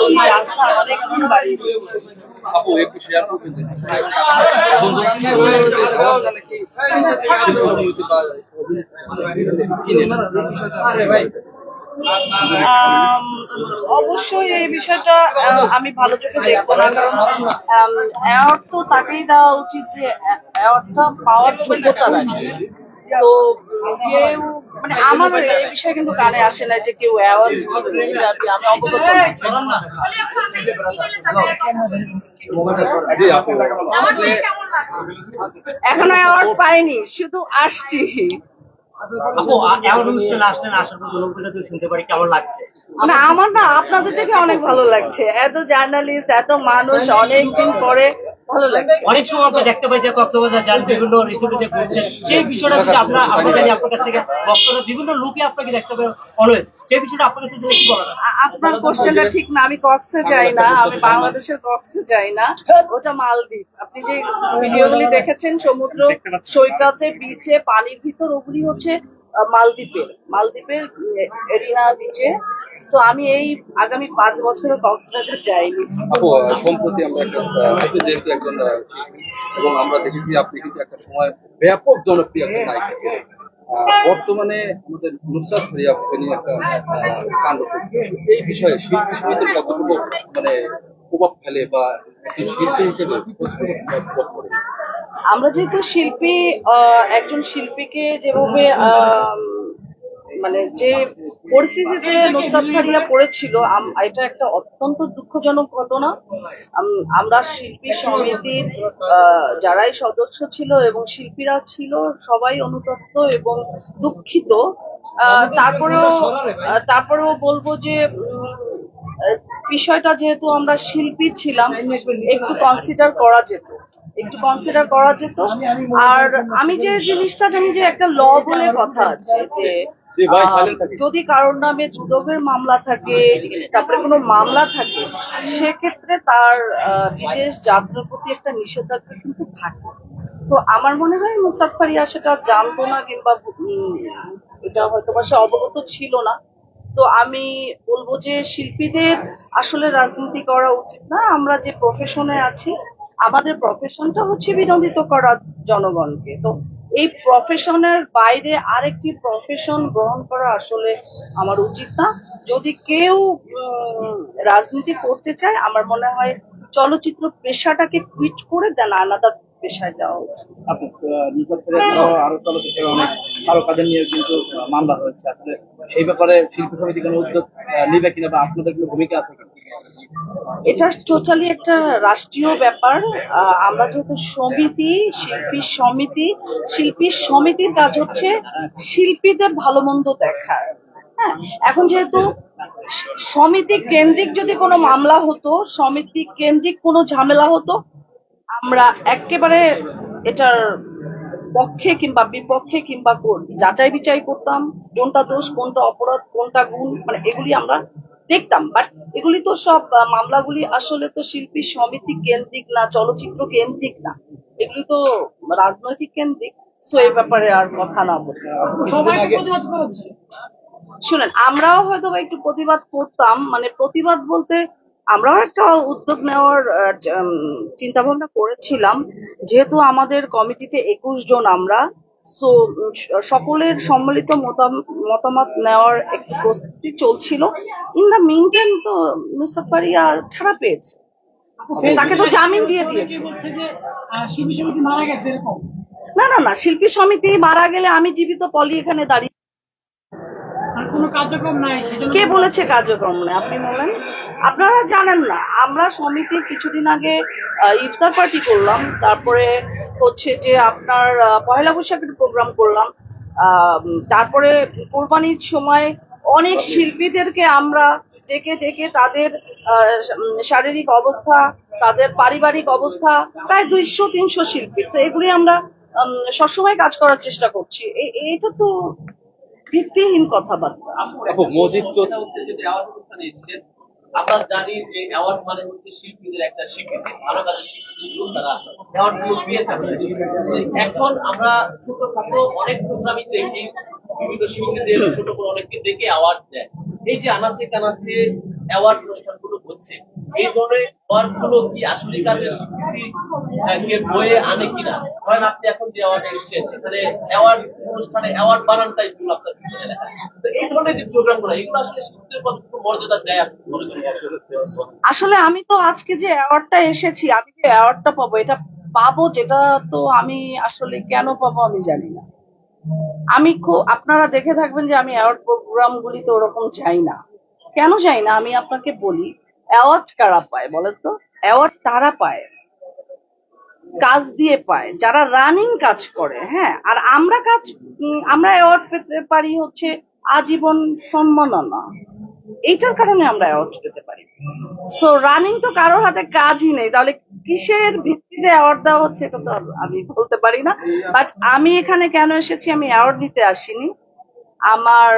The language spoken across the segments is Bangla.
প্রতি আস্থা অনেক গুণ বাড়িয়ে দিচ্ছে। আপু একটু শেয়ার করবেন যে আম, অবশ্যই এই বিষয়টা আমি ভালো চোখে দেখবো না, কারণ অ্যাওয়ার্ড তো তাকেই দেওয়া উচিত যে অ্যাওয়ার্ডটা পাওয়ার যোগ্যতা রাখে। তো কেউ মানে আমার এই বিষয়ে কিন্তু কানে আসে না যে কেউ অ্যাওয়ার্ড আমি অবগত না। জি আপু এখনো অ্যাওয়ার্ড পাইনি, শুধু আসছি। আপু অ্যাওয়ার্ড অনুষ্ঠানে আসলেন, আসার পর অনুভূতিটা যদি শুনতে পারি কেমন লাগছে? মানে আমার না আপনাদের থেকে অনেক ভালো লাগছে, এত জার্নালিস্ট এত মানুষ অনেকদিন পরে ভালো লাগছে। অনেক সময় আপনি দেখতে পাই যে কক্সবাজার যান, বিভিন্ন রিসোর্টে ঘুরছেন, সেই বিষয়টা যদি আমরা জানি আপনার কাছ থেকে কক্সবাজার বিভিন্ন লোকে আপনাকে দেখতে পাই অলওয়েজ, সেই বিষয়টা আপনার কাছে কি বলার আছে? আপনার কোশ্চেনটা ঠিক না, আমি কক্সে যাই না, আমি বাংলাদেশের কক্সে যাই না, ওটা মালদ্বীপ। আপনি যে ভিডিওগুলি দেখেছেন সমুদ্র সৈকতে বিচে পানির ভিতর, ওগুলি হচ্ছে মালদ্বীপের এরিনা বিচে। সো আমি এই আগামী 5 বছরে কক্সবাজার যাইনি। আপু সম্প্রতি আমরা একটা আপনি যেহেতু একজন শিল্পী এবং আমরা দেখেছি আপনি কিন্তু একটা সময় ব্যাপক জনপ্রিয় একটা নায়িকা ছিলেন। বর্তমানে আমাদের নুসরাত ফারিয়াকে নিয়ে একটা কাণ্ড ঘটছে। এই বিষয়ে শিল্পী সমিতির কতটুকু মানে প্রভাব ফেলে বা একজন শিল্পী হিসেবে কতটুকু প্রভাব করে? আমরা যেহেতু শিল্পী, একজন শিল্পীকে যেভাবে মানে যে পরিস্থিতিতে নুসরাত ফারিয়া পড়েছিল, এটা একটা অত্যন্ত দুঃখজনক ঘটনা। আমরা শিল্পী সমিতির যারাই সদস্য ছিল এবং শিল্পীরা ছিল সবাই অনুতপ্ত এবং দুঃখিত। তারপরেও বলবো যে বিষয়টা যেহেতু আমরা শিল্পী ছিলাম, একটু কনসিডার করা যেত। আর আমি যে জিনিসটা জানি যে একটা ল বলে কথা আছে যে যদি কারোর নামে দুদকের মামলা থাকে, তারপরে কোনো মামলা থাকে, সেক্ষেত্রে তার বিদেশ যাত্রার প্রতি একটা নিষেধাজ্ঞা কিন্তু থাকে। তো আমার মনে হয় নুসরাত ফারিয়া সেটা জানতো না, কিংবা এটা হয়তো বা সে অবগত ছিল না। তো আমি বলবো যে শিল্পীদের আসলে রাজনীতি করা উচিত না। আমরা যে প্রফেশনে আছি, আমাদের প্রফেশনটা হচ্ছে বিনোদিত করা জনগণকে। তো এই প্রফেশনের বাইরে আরেকটি প্রফেশন গ্রহণ করা আসলে আমার উচিত না। যদি কেউ রাজনীতি করতে চায়, আমার মনে হয় চলচ্চিত্র পেশাটাকে কুইট করে দেন আলাদা পেশায় যাওয়া উচিত। আপনি নুসরাত ফারিয়া ছাড়াও আরো চলচ্চিত্রের অনেক তারকাদের নিয়ে কিন্তু মামলা হয়েছে, আসলে সেই ব্যাপারে শিল্পী সমিতি কোনো উদ্যোগ নিবে কিনা বা আপনাদের কোনো ভূমিকা আছে কিনা? এটা টোটালি একটা রাষ্ট্রীয় ব্যাপার। আমরা যেহেতু শিল্পী সমিতির কাজ হচ্ছে শিল্পীদের ভালো মন্দ দেখার। হ্যাঁ, এখন যেহেতু সমিতি কেন্দ্রিক যদি কোনো মামলা হতো, সমিতি কেন্দ্রিক কোনো ঝামেলা হতো, আমরা একেবারে এটার পক্ষে কিংবা বিপক্ষে কিংবা যাচাই বিচাই করতাম, কোনটা দোষ কোনটা অপরাধ কোনটা গুণ, মানে এগুলি আমরা দেখতাম। বাট এগুলি তো সব মামলাগুলি আসলে তো শিল্পী সমিতি কেন্দ্রিক না, চলচ্চিত্র কেন্দ্রিক না, এগুলি তো রাজনৈতিক কেন্দ্রিক। সো এই ব্যাপারে আর কথা না বলি। শুনেন, আমরাও হয়তো বা একটু প্রতিবাদ করতাম, মানে প্রতিবাদ বলতে আমরাও একটা উদ্যোগ নেওয়ার চিন্তা ভাবনা করেছিলাম। যেহেতু আমাদের কমিটিতে 21 জন আমরা, সো সকলের সম্মিলিত মতামত নেওয়ার একটু প্রস্তুতি চলছিল। ইন দ্য মিন টাইম তো নুসরাত ফারিয়া ছাড়া পেয়েছে, তাকে তো জামিন দিয়ে দিয়েছে। না না না, শিল্পী সমিতি মারা গেলে আমি জীবিত পলি এখানে দাঁড়িয়ে। কে বলেছে কার্যক্রম নেই? আপনি বলেন, আপনারা জানেন না। আমরা সমিতির কিছুদিন আগে ইফতার পার্টি করলাম, তারপরে হচ্ছে যে আপনার পয়লা বৈশাখের প্রোগ্রাম করলাম, তারপরে কোরবানির সময় অনেক শিল্পীদেরকে আমরা ডেকে ডেকে তাদের শারীরিক অবস্থা, তাদের পারিবারিক অবস্থা, প্রায় 200-300 শিল্পী, তো এগুলি আমরা সবসময় কাজ করার চেষ্টা করছি। এটা তো ভিত্তিহীন কথাবার্তা। আপু মজিদ আমরা জানি যে অ্যাওয়ার্ড মানে হচ্ছে শিল্পীদের একটা স্বীকৃতি, ভালো কাজের স্বীকৃতি, তারা অ্যাওয়ার্ড গুলো পেয়ে থাকে। এখন আমরা ছোটখাটো অনেক প্রোগ্রামই দেখি, বিভিন্ন শিল্পীদের ছোট বড় অনেককে দেখে অ্যাওয়ার্ড দেয়। এই যে আনাচে কানাচে অ্যাওয়ার্ড অনুষ্ঠানগুলো হচ্ছে, এই ধরনের অ্যাওয়ার্ড গুলো কি আসলে কাজের স্বীকৃতি কে বয়ে আনে কিনা? ধরেন আপনি এখন যে অ্যাওয়ার্ডে এসেছেন, এখানে অ্যাওয়ার্ড অনুষ্ঠানে অ্যাওয়ার্ড বানান টাইপ গুলো আপনার পিছনে লেখা। তো এই ধরনের যে প্রোগ্রাম গুলো, এগুলো আসলে শিশুদের কতটুকু মর্যাদা দেয় আপনি মনে করেন? আসলে আমি তো আজকে যে অ্যাওয়ার্ডটা এসেছি, আমি যে অ্যাওয়ার্ডটা পাবো, এটা পাবো যেটা তো আমি আসলে কেন পাবো আমি জানি না। আমি খুব, আপনারা দেখে থাকবেন যে আমি অ্যাওয়ার্ড প্রোগ্রাম গুলিতে ওরকম যাই না। কেন যাই না আমি আপনাকে বলি। অ্যাওয়ার্ড কারা পায় বলেন তো? অ্যাওয়ার্ড তারা পায় কাজ দিয়ে পায় যারা রানিং কাজ করে। হ্যাঁ, আর আমরা আমরা অ্যাওয়ার্ড পেতে পারি হচ্ছে আজীবন সম্মাননা, এইটার কারণে আমরা অ্যাওয়ার্ড পেতে পারি। সো রানিং তো কারোর হাতে কাজই নেই, তাহলে কিসের ভিত্তিতে অ্যাওয়ার্ড দেওয়া হচ্ছে এটা তো আমি বলতে পারি না। বাট আমি এখানে কেন এসেছি, আমি অ্যাওয়ার্ড নিতে আসিনি। আমার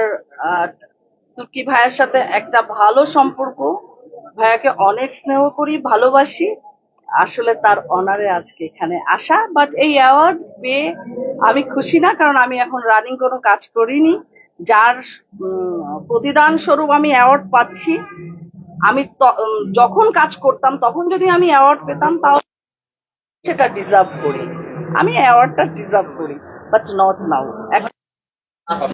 তুর্কি ভাইয়ের সাথে একটা ভালো সম্পর্ক, ভাইয়াকে অনেক স্নেহ করি, ভালোবাসি। আসলে তার অনারে আজকে এখানে আসা, বাট এই অ্যাওয়ার্ড পেয়ে আমি খুশি না, কারণ আমি এখন রানিং কোনো কাজ করিনি যার প্রতিদান স্বরূপ আমি অ্যাওয়ার্ড পাচ্ছি। আমি যখন কাজ করতাম তখন যদি আমি অ্যাওয়ার্ড পেতাম তাও সেটা ডিজার্ভ করি, আমি অ্যাওয়ার্ডটা ডিজার্ভ করি, বাট নট নাও।